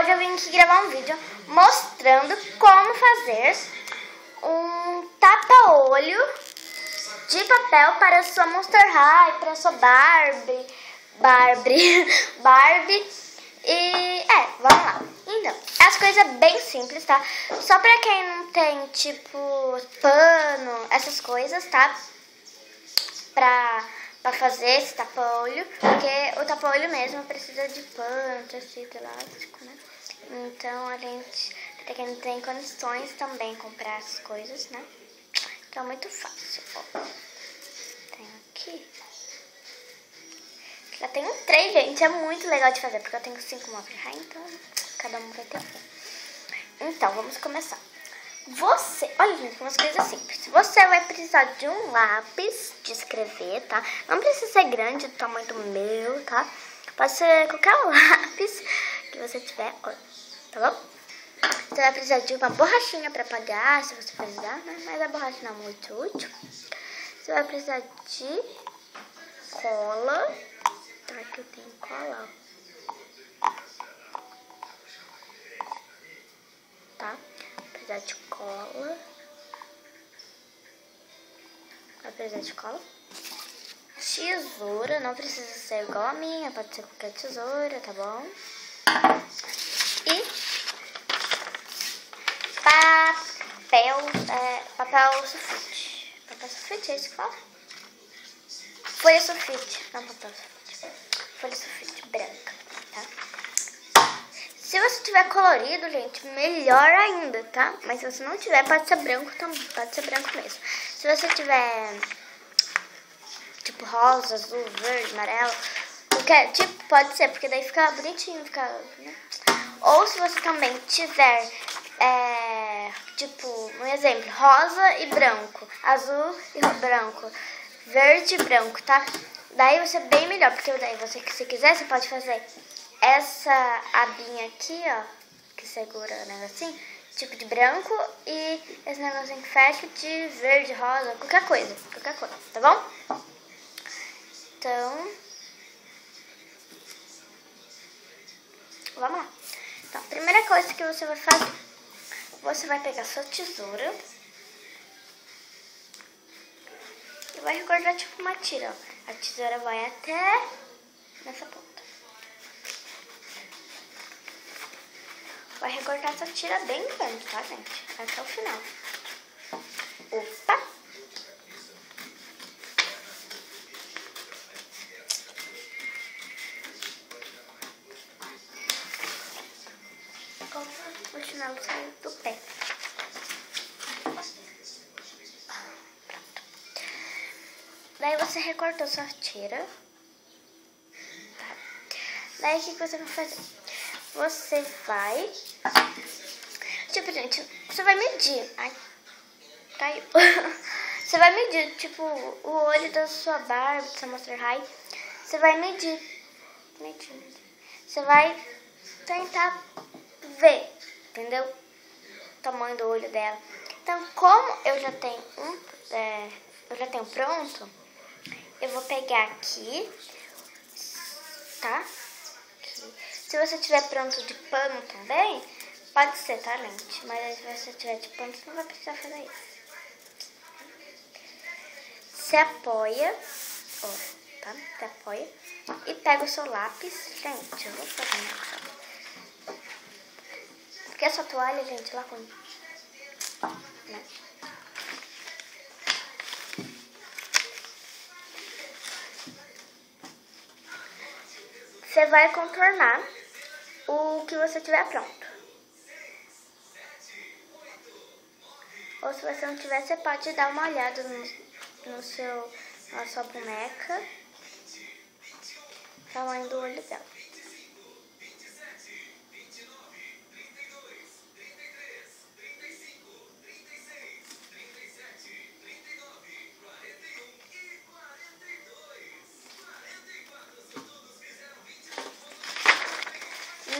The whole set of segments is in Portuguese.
Hoje eu vim aqui gravar um vídeo mostrando como fazer um tapa-olho de papel para a sua Monster High, para a sua Barbie e vamos lá. Então, as coisas bem simples, tá? Só pra quem não tem, tipo, pano, essas coisas, tá? Pra fazer esse tapa-olho, porque o tapa-olho mesmo precisa de pano, tecido elástico, né? Então, a gente, pra quem não tem condições também comprar essas coisas, né? Então, é muito fácil, ó. Tenho aqui. Já tenho 3, gente. É muito legal de fazer, porque eu tenho 5 Monster High, então cada um vai ter um. Então, vamos começar. Olha, gente, umas coisas simples. Você vai precisar de um lápis de escrever, tá? Não precisa ser grande, do tamanho do meu, tá? Pode ser qualquer lápis que você tiver, tá bom? Você vai precisar de uma borrachinha pra apagar, se você precisar, né? Mas a borracha não é muito útil. Você vai precisar de cola. Tá, aqui eu tenho cola, ó. Tá? Vai precisar de cola. Vai precisar de cola. Tesoura, não precisa ser igual a minha, pode ser qualquer tesoura, tá bom? E papel sulfite. Papel sulfite, é isso que fala? Folha sulfite, não papel sulfite. Folha sulfite branca, tá? Se você tiver colorido, gente, melhor ainda, tá? Mas se você não tiver, pode ser branco também, pode ser branco mesmo. Se você tiver, tipo, rosa, azul, verde, amarelo, qualquer tipo, pode ser, porque daí fica bonitinho, fica, né? Ou se você também tiver, tipo, um exemplo, rosa e branco, azul e branco, verde e branco, tá? Daí vai ser bem melhor, porque daí você, se quiser, você pode fazer essa abinha aqui, ó, que segura o negocinho, tipo de branco, e esse negocinho que fecha de verde, rosa, qualquer coisa, tá bom? Então, vamos lá. Então, a primeira coisa que você vai fazer, você vai pegar sua tesoura e vai recortar tipo uma tira, ó. A tesoura vai até nessa ponta. Vai recortar essa tira bem grande, tá, gente? Até o final. Opa! O chinelo saiu do pé. Pronto. Daí você recortou sua tira. Tá? Daí o que você vai fazer? Você vai... Tipo, gente, você vai medir. Ai, caiu. Você vai medir, tipo, o olho da sua Barbie, da sua Monster High. Você vai medir. Você vai tentar ver, entendeu? O tamanho do olho dela. Então, como eu já tenho pronto, eu vou pegar aqui, tá? Aqui. Se você tiver pronto de pano também, pode ser, tá, gente? Mas se você tiver de pano, você não vai precisar fazer isso. Você apoia, ó, tá? Você apoia e pega o seu lápis. Gente, eu vou fazer minha cara. Porque essa toalha, gente, ela ruim, né? Você vai contornar o que você tiver pronto. Ou se você não tiver, você pode dar uma olhada na sua boneca, tamanho do olho dela.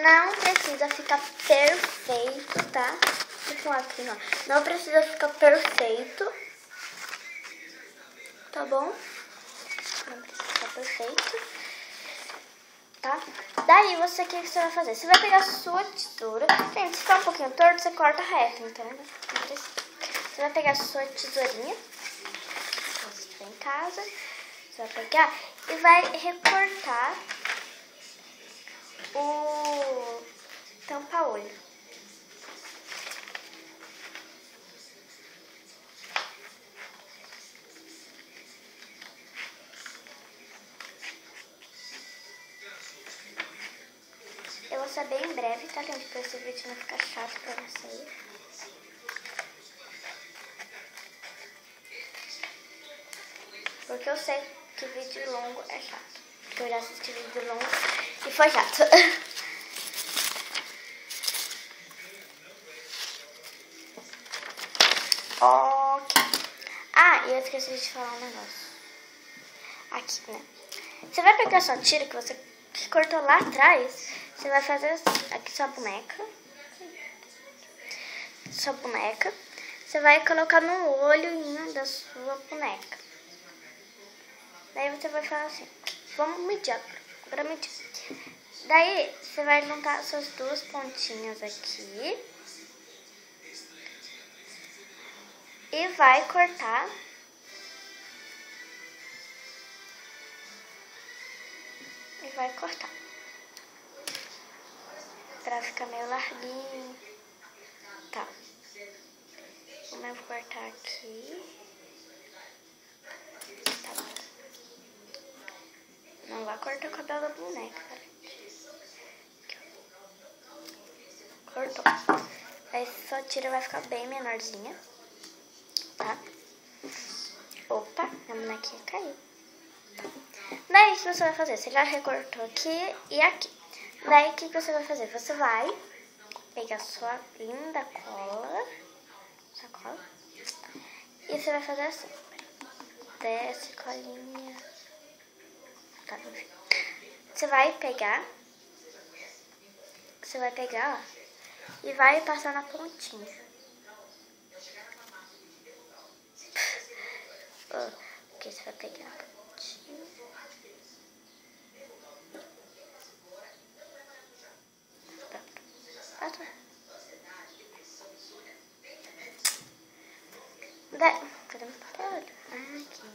Não precisa ficar perfeito, tá? Tipo aqui, ó. Não precisa ficar perfeito, tá bom? Não precisa ficar perfeito. tá? Daí, o que você vai fazer? Você vai pegar a sua tesoura. Gente, se ficar um pouquinho torto, você corta reto, então não precisa. Você vai pegar a sua tesourinha, se você estiver em casa, você vai pegar e vai recortar o tampa-olho. Eu vou ser bem breve, tá, gente? Pra esse vídeo não ficar chato pra vocês. Porque eu sei que vídeo longo é chato. Porque eu já assisti vídeo longo e foi chato. Ok. Ah, e eu esqueci de falar um negócio. Aqui, né? Você vai pegar sua tira que você cortou lá atrás. Você vai fazer aqui sua boneca. Sua boneca. Você vai colocar no olhinho da sua boneca. Daí você vai falar assim. Vamos medir agora. Medir. Daí você vai juntar essas duas pontinhas aqui. E vai cortar. E vai cortar. Pra ficar meio larguinho. Tá. Eu vou cortar aqui. Tá bom. Não vai cortar o cabelo da boneca, tá? Cortou. Aí sua tira vai ficar bem menorzinha. Tá? Opa, a bonequinha caiu. Daí o que você vai fazer? Você já recortou aqui e aqui. Daí o que você vai fazer? Você vai pegar sua linda cola. Sacola. E você vai fazer assim. Desce, colinha. Tá, enfim. Você vai pegar. Ó. E vai passar na pontinha. Porque você vai pegar a pontinha. Pronto. Cadê meu papel? Aqui.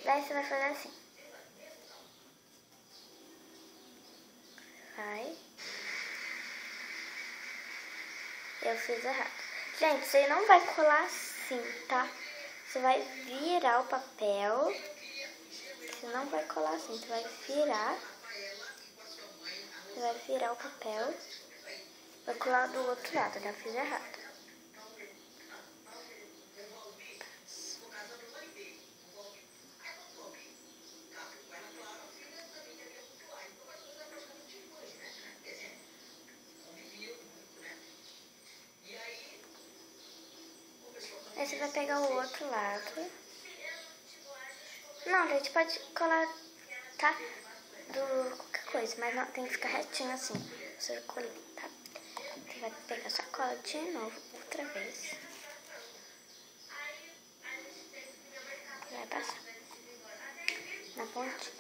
Daí você vai fazer assim. Vai. Eu fiz errado. Gente, você não vai colar assim, tá? Você vai virar o papel. Você não vai colar assim. Você vai virar. Você vai virar o papel. Vai colar do outro lado. Já fiz errado. Aí você vai pegar o outro lado. Não, gente, pode colar, tá? Do qualquer coisa, mas não, tem que ficar retinho assim. Você colir, tá? Você vai pegar sua cola de novo, outra vez. Vai passar na ponte.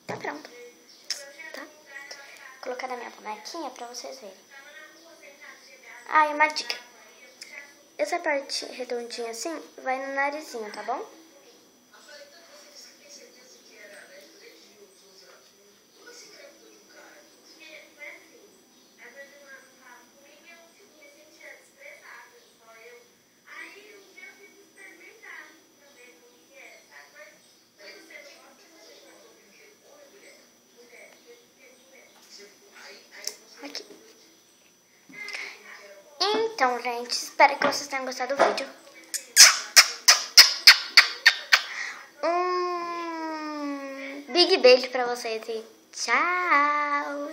Tá pronto, tá? Vou colocar na minha bonequinha pra vocês verem. Ah, e uma dica. Essa parte redondinha assim vai no narizinho, tá bom? Aqui. Então, gente, espero que vocês tenham gostado do vídeo. Big beijo pra vocês e tchau!